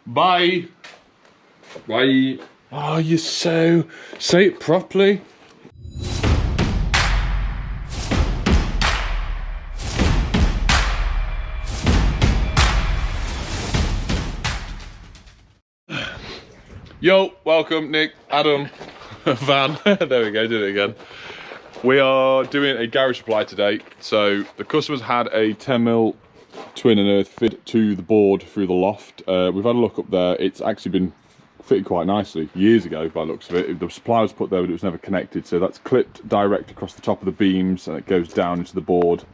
Bye. Bye. Oh, you're so... Say it properly. Yo, welcome, Nick, Adam, Van. There we go, did it again. We are doing a garage supply today. So the customers had a 10mm twin and earth fit to the board through the loft. We've had a look up there. It's actually been fitted quite nicely years ago by the looks of it. The supply was put there, but it was never connected. So that's clipped direct across the top of the beams and it goes down into the board.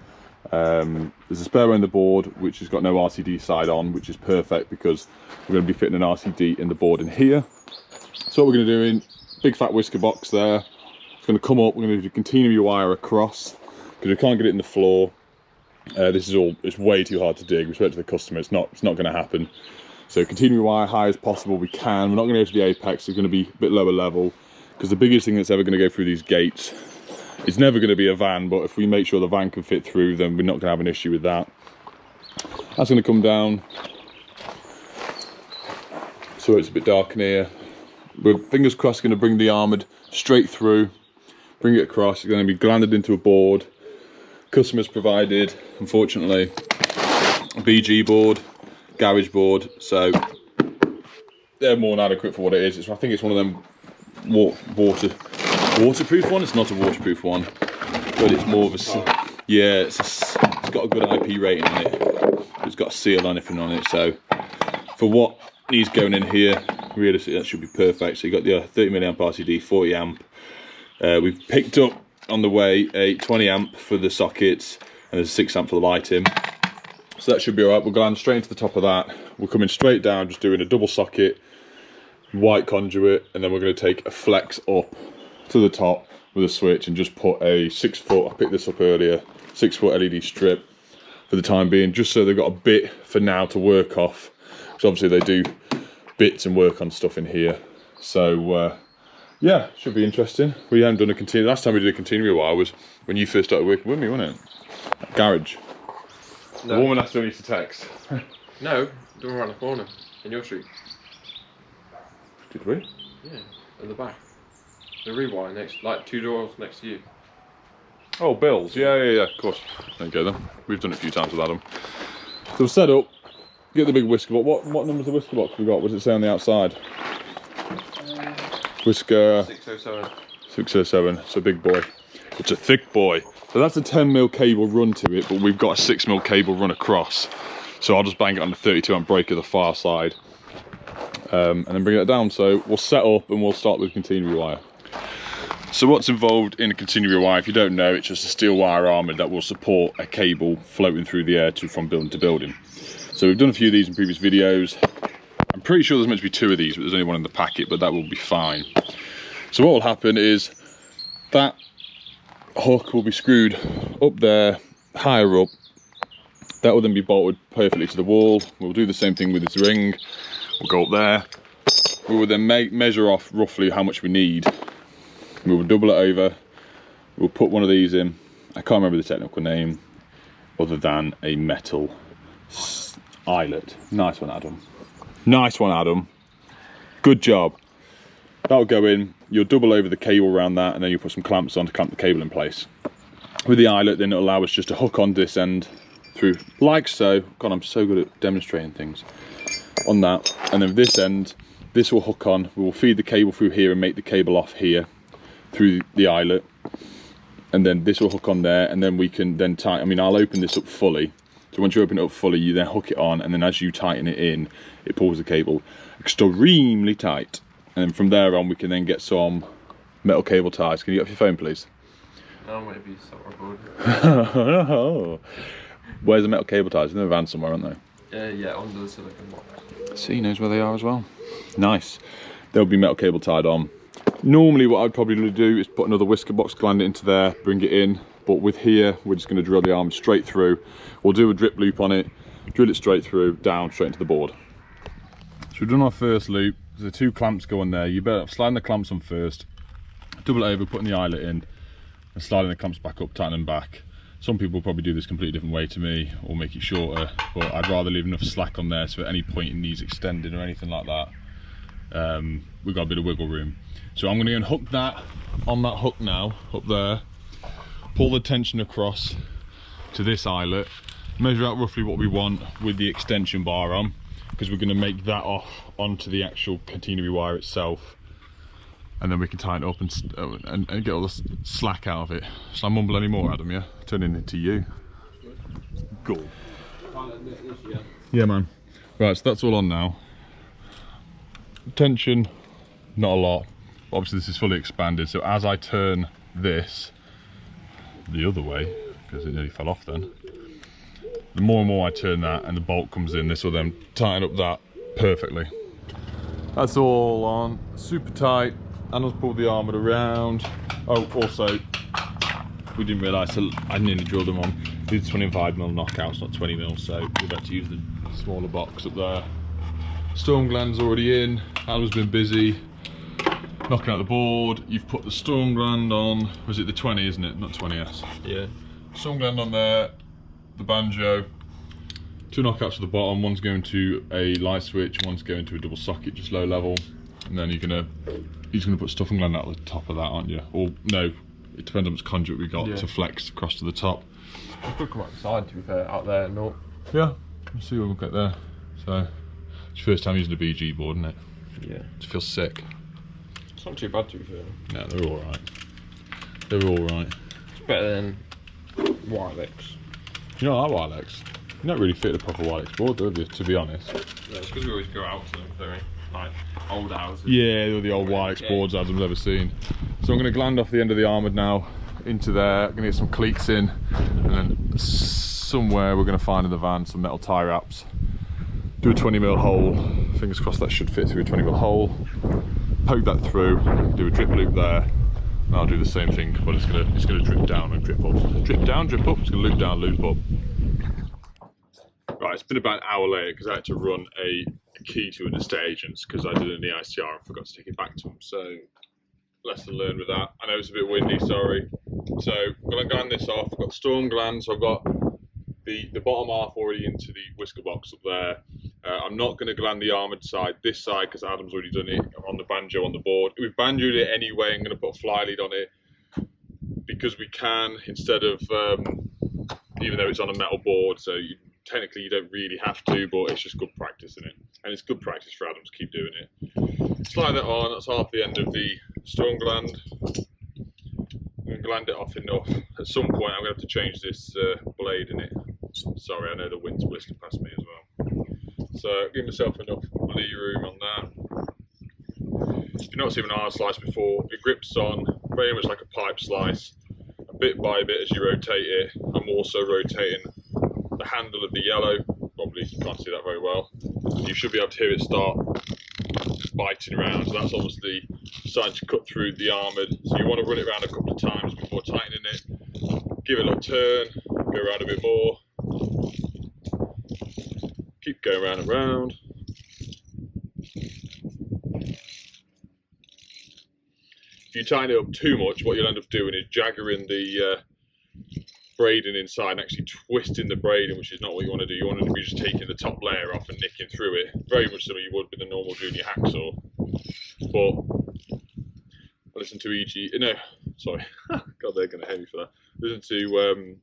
There's a spare end of the board which has got no RCD side on, which is perfect because we're going to be fitting an RCD in the board in here. So what we're going to do in big fat whisker box there, it's going to come up, we're going to do continuity wire across because we can't get it in the floor. This is all, it's way too hard to dig. We spoke to the customer, it's not going to happen. So continuity wire high as possible we can. We're not going to go to the apex, it's going to be a bit lower level because the biggest thing that's ever going to go through these gates, it's never going to be a van, but if we make sure the van can fit through, then we're not going to have an issue with that. That's going to come down. So it's a bit dark in here. We're fingers crossed going to bring the armoured straight through, bring it across. It's going to be glanded into a board. Customers provided, unfortunately, a BG board, garage board, so they're more than adequate for what it is. I think it's one of them waterproof one. It's not a waterproof one, but it's more of a, yeah, it's got a good IP rating on it. It's got a seal on anything on it, so for what needs going in here, realistically that should be perfect. So you got the 30 milliamp RCD, 40 amp. We've picked up on the way a 20 amp for the sockets and there's a 6 amp for the lighting. So that should be alright. We'll go down straight into the top of that. We're coming straight down, just doing a double socket, white conduit, and then we're going to take a flex up to the top with a switch and just put a 6 foot, I picked this up earlier, 6 foot LED strip for the time being, just so they've got a bit for now to work off. So obviously they do bits and work on stuff in here. So yeah, should be interesting. We haven't done a continuity. Last time we did a continuity wire was when you first started working with me, wasn't it? Garage. No. The woman I still need to text. No, the one around the corner in your street. Did we? Yeah, at the back. The rewire next, like 2 doors next to you. Oh, Bill's. Yeah, of course. There you go then. We've done it a few times with Adam. So we'll set up, get the big whisker box. What number's the whisker box we got? What does it say on the outside? Whisker 607. 607. It's a big boy. It's a thick boy. So that's a 10mm cable run to it, but we've got a 6mm cable run across. So I'll just bang it on the 32 amp breaker the far side, and then bring it down. So we'll set up and we'll start with continuity wire. So what's involved in a continuity wire, if you don't know, it's just a steel wire armoured that will support a cable floating through the air from building to building. So we've done a few of these in previous videos. I'm pretty sure there's meant to be 2 of these, but there's only one in the packet, but that will be fine. So what will happen is that hook will be screwed up there, higher up. That will then be bolted perfectly to the wall. We'll do the same thing with this ring. We'll go up there. We will then measure off roughly how much we need. We will double it over. We'll put one of these in. I can't remember the technical name other than a metal eyelet. Nice one, Adam. Nice one, Adam. Good job. That'll go in. You'll double over the cable around that, and then you'll put some clamps on to clamp the cable in place. With the eyelet, then it'll allow us just to hook on this end through, like so. God, I'm so good at demonstrating things. On that, and then this end, this will hook on. We will feed the cable through here and make the cable off here through the eyelet, and then this will hook on there, and then we can then tighten. I mean, I'll open this up fully. So once you open it up fully, you then hook it on, and then as you tighten it in, it pulls the cable extremely tight. And then from there on, we can then get some metal cable ties. Can you get off your phone, please? No, maybe stop recording. Where's the metal cable ties? In the van somewhere, aren't they? Yeah, under the silicone box. See, he knows where they are as well. Nice. There'll be metal cable tied on. Normally what I'd probably do is put another whisker box, gland it into there, bring it in. But with here, we're just going to drill the arm straight through. We'll do a drip loop on it, drill it straight through, down, straight into the board. So we've done our first loop. There's 2 clamps going there. You better slide the clamps on first, double it over, putting the eyelet in, and sliding the clamps back up, tighten them back. Some people probably do this completely different way to me, or make it shorter, but I'd rather leave enough slack on there so at any point it needs extending or anything like that, we've got a bit of wiggle room. So I'm going to go and hook that on that hook now, up there, pull the tension across to this eyelet, measure out roughly what we want with the extension bar on, because we're going to make that off onto the actual catenary wire itself, and then we can tighten it up and get all the slack out of it. Shall I mumble any more, Adam? Yeah, turning it to you. Good. Yeah, man. Right, so that's all on now. Tension, not a lot. Obviously, this is fully expanded, so as I turn this the other way, because it nearly fell off then, the more and more I turn that and the bolt comes in, this will then tighten up that perfectly. That's all on, super tight. Anna's pulled the armour around. Oh, also, we didn't realise, I nearly drilled them on. These 25mm knockouts, not 20mm, so we've had to use the smaller box up there. Storm gland's already in. Anna's been busy knocking out the board. You've put the storm gland on, was it the 20, isn't it? Not 20S. Yeah. Storm gland on there, the banjo. 2 knockouts at the bottom, one's going to a light switch, one's going to a double socket, just low level. And then you're gonna put stuffing gland out the top of that, aren't you? Or no, it depends on which conduit we got to flex across to the top. I could come outside, to be fair, out there, no. Yeah, let's see what we'll get there. So, it's your first time using a BG board, isn't it? Yeah. It feels sick. It's not too bad, to be fair. No, they're alright. They're alright. It's better than Wilex. You don't like Wilex? You don't really fit the proper Wilex board, do you, to be honest? Yeah, it's because we always go out to them, very like old houses. Yeah, they're the old Wilex boards Adam's ever seen. So I'm going to gland off the end of the armoured now into there. I'm going to get some cleats in, and then somewhere we're going to find in the van some metal tie wraps. Do a 20mm hole. Fingers crossed that should fit through a 20mm hole. Poke that through. Do a drip loop there. And I'll do the same thing, but it's gonna drip down and drip up. Drip down, drip up. It's gonna loop down, loop up. Right, it's been about an hour later because I had to run a key to an estate agent's because I did an EICR and forgot to take it back to them. So, lesson learned with that. I know it's a bit windy, sorry. So, I'm going to gland this off. I've got the storm gland, so I've got the bottom half already into the whisker box up there. I'm not going to gland the armoured side, this side, because Adam's already done it on the banjo on the board. We've banjoed it anyway. I'm going to put a fly lead on it because we can, instead of, even though it's on a metal board, so technically you don't really have to, but it's just good practice, isn't it? And it's good practice for Adam to keep doing it. Slide that on, that's half the end of the storm gland. I'm going to gland it off enough. At some point I'm going to have to change this blade in it. Sorry, I know the wind's whistling past me as well. So give myself enough lee room on that. If you've not seen an iron slice before, it grips on very much like a pipe slice. And bit by bit as you rotate it, I'm also rotating the handle of the yellow. Probably you can't see that very well. You should be able to hear it start biting around. So that's obviously starting to cut through the armoured. So you want to run it around a couple of times before tightening it. Give it a little turn, go around a bit more. Keep going round and round. If you tighten it up too much, what you'll end up doing is jaggering the braiding inside and actually twisting the braiding, which is not what you want to do. You want to be just taking the top layer off and nicking through it, very much similar you would with a normal junior hacksaw. But I listened to God, they're going to hate me for that. Listen to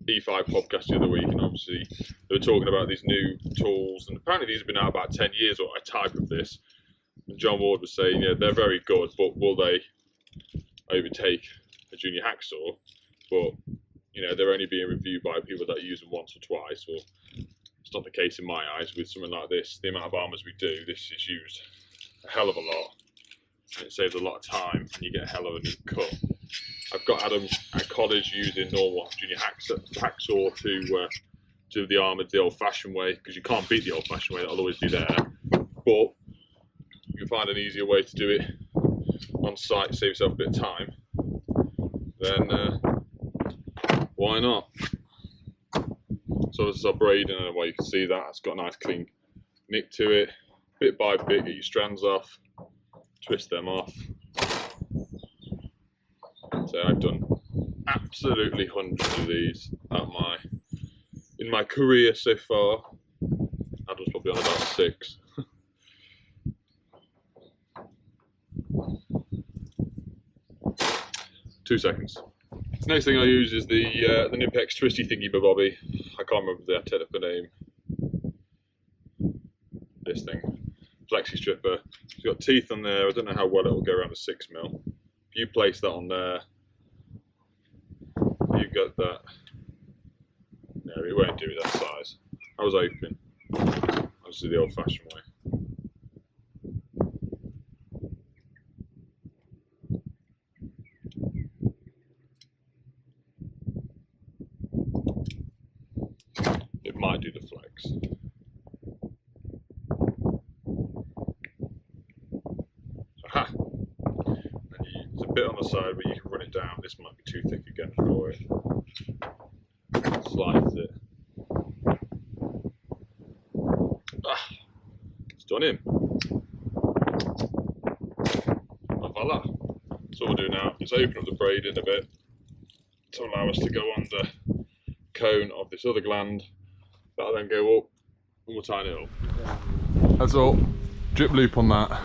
E5 podcast the other week, and obviously they were talking about these new tools, and apparently these have been out about 10 years, or a type of this. And John Ward was saying, yeah, they're very good, but will they overtake a junior hacksaw? But you know, they're only being reviewed by people that use them once or twice. Well, it's not the case in my eyes with something like this. The amount of armours we do, this is used a hell of a lot, and it saves a lot of time, and you get a hell of a neat cut. I've got Adam at college using normal junior hacksaw to do the armoured the old-fashioned way, because you can't beat the old-fashioned way. That'll always be there. But you can find an easier way to do it on site, save yourself a bit of time. Then why not? So this is our braiding, and well, you can see that it's got a nice clean nick to it. Bit by bit, get your strands off, twist them off. So I've done absolutely hundreds of these in my career so far. Adam's probably on about 6. 2 seconds. The next thing I use is the Nimpex twisty thingy bobby. I can't remember the technical name. This thing, flexi stripper. It's got teeth on there. I don't know how well it will go around a 6mm. If you place that on there, you got that. No, it won't do that size. I was open. I'll just do the old-fashioned way. It might do the flex. Aha! And there's a bit on the side where you can run it down. This might be too thick again for it. Slides it. Ah! It's done in. Voila! So what we'll do now is open up the braid in a bit to allow us to go on the cone of this other gland. That'll then go up and we'll tighten it up. That's all. Drip loop on that.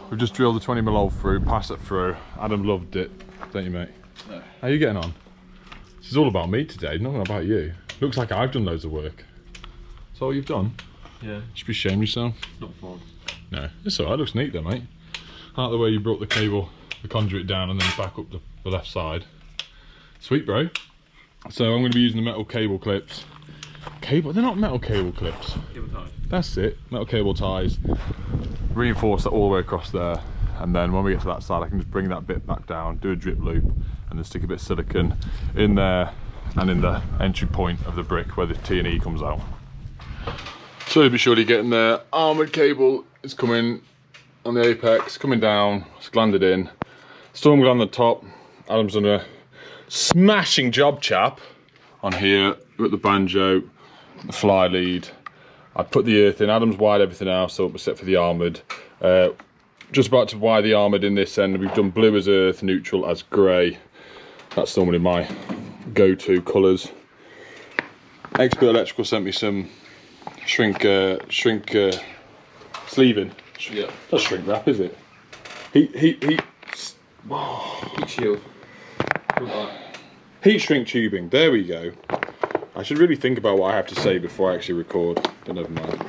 We've just drilled the 20mm hole through, passed it through. Adam loved it, don't you, mate? No. How are you getting on? This is all about me today, not about you. Looks like I've done loads of work. That's all you've done? Yeah. You should be ashamed of yourself. Not fun. No, it's alright, looks neat though, mate. I like the way you brought the cable, the conduit down and then back up the left side. Sweet, bro. So I'm going to be using the metal cable clips. They're not metal cable clips. Cable ties. That's it, metal cable ties. Reinforce that all the way across there. And then when we get to that side, I can just bring that bit back down, do a drip loop, and then stick a bit of silicone in there and in the entry point of the brick where the T&E comes out. So be sure you're getting there. Armoured cable is coming on the apex, coming down, it's glanded in. Storm gland on the top. Adam's done a smashing job, chap, on here with the banjo, the fly lead. I put the earth in. Adam's wired everything else up except for the armoured. Just about to wire the armoured in this end. We've done blue as earth, neutral as grey. That's normally my go-to colours. Expert Electrical sent me some shrink sleeving. Yeah. Not shrink wrap, is it? Heat shield. Heat shrink tubing. There we go. I should really think about what I have to say before I actually record, but never mind.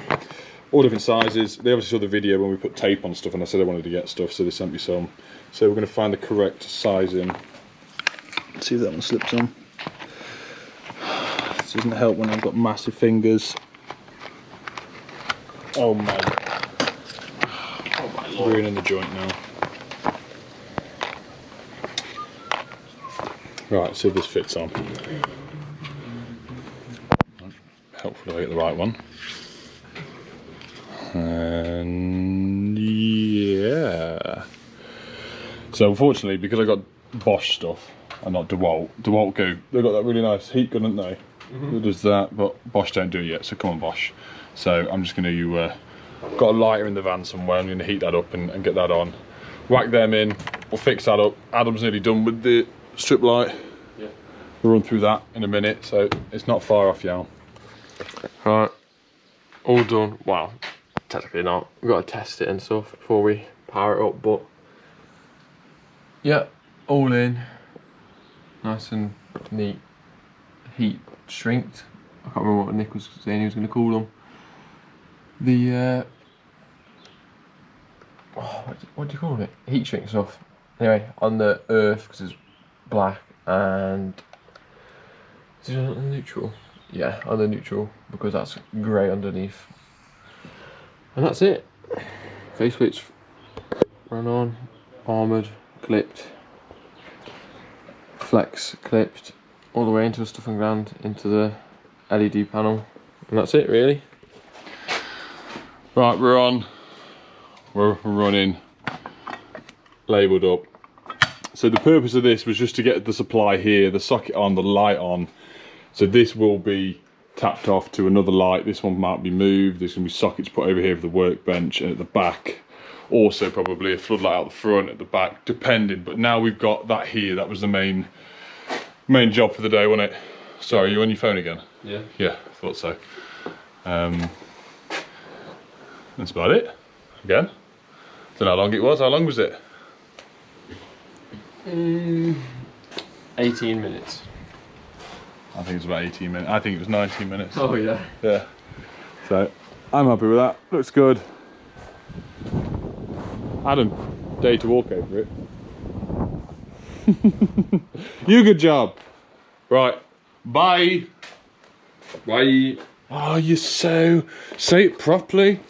All different sizes. They obviously saw the video when we put tape on stuff and I said I wanted to get stuff, so they sent me some. So we're going to find the correct sizing. Let's see if that one slips on. This doesn't help when I've got massive fingers. Oh my. Oh my lord. We're in the joint now. Right, see if this fits on. Hopefully I get the right one. And yeah. So unfortunately, because I got Bosch stuff and not DeWalt go. They've got that really nice heat gun, haven't they? It does that, but Bosch don't do it yet. So come on, Bosch. So I'm just going to got a lighter in the van somewhere. I'm going to heat that up and get that on. Whack them in. We'll fix that up. Adam's nearly done with the strip light. Yeah. We'll run through that in a minute. So it's not far off, y'all. Right. All done. Wow. Technically not. We've got to test it and stuff before we power it up, but yeah, all in. Nice and neat. Heat shrinked. I can't remember what Nick was saying he was going to call them. The what do you call it? Heat shrink stuff. Anyway, on the earth because it's black, and is it on the neutral? Yeah, on the neutral because that's grey underneath. And that's it. Face plates run on, armoured, clipped, flex clipped, all the way into the stuff and gland, into the LED panel, and that's it really. Right, we're on. We're running. Labelled up. So the purpose of this was just to get the supply here, the socket on, the light on. So this will be tapped off to another light. This one might be moved. There's going to be sockets put over here for the workbench and at the back. Also probably a floodlight out the front, at the back, depending. But now we've got that here. That was the main Main job for the day, wasn't it? Sorry, you on your phone again? Yeah. Yeah, thought so. That's about it. Again. Don't know how long it was. How long was it? 18 minutes. I think it was about 18 minutes. I think it was 19 minutes. Oh yeah. Yeah. So, I'm happy with that. Looks good. Adam, day to walk over it. You good job. Right. Bye. Bye. Oh, you're so... Say it properly.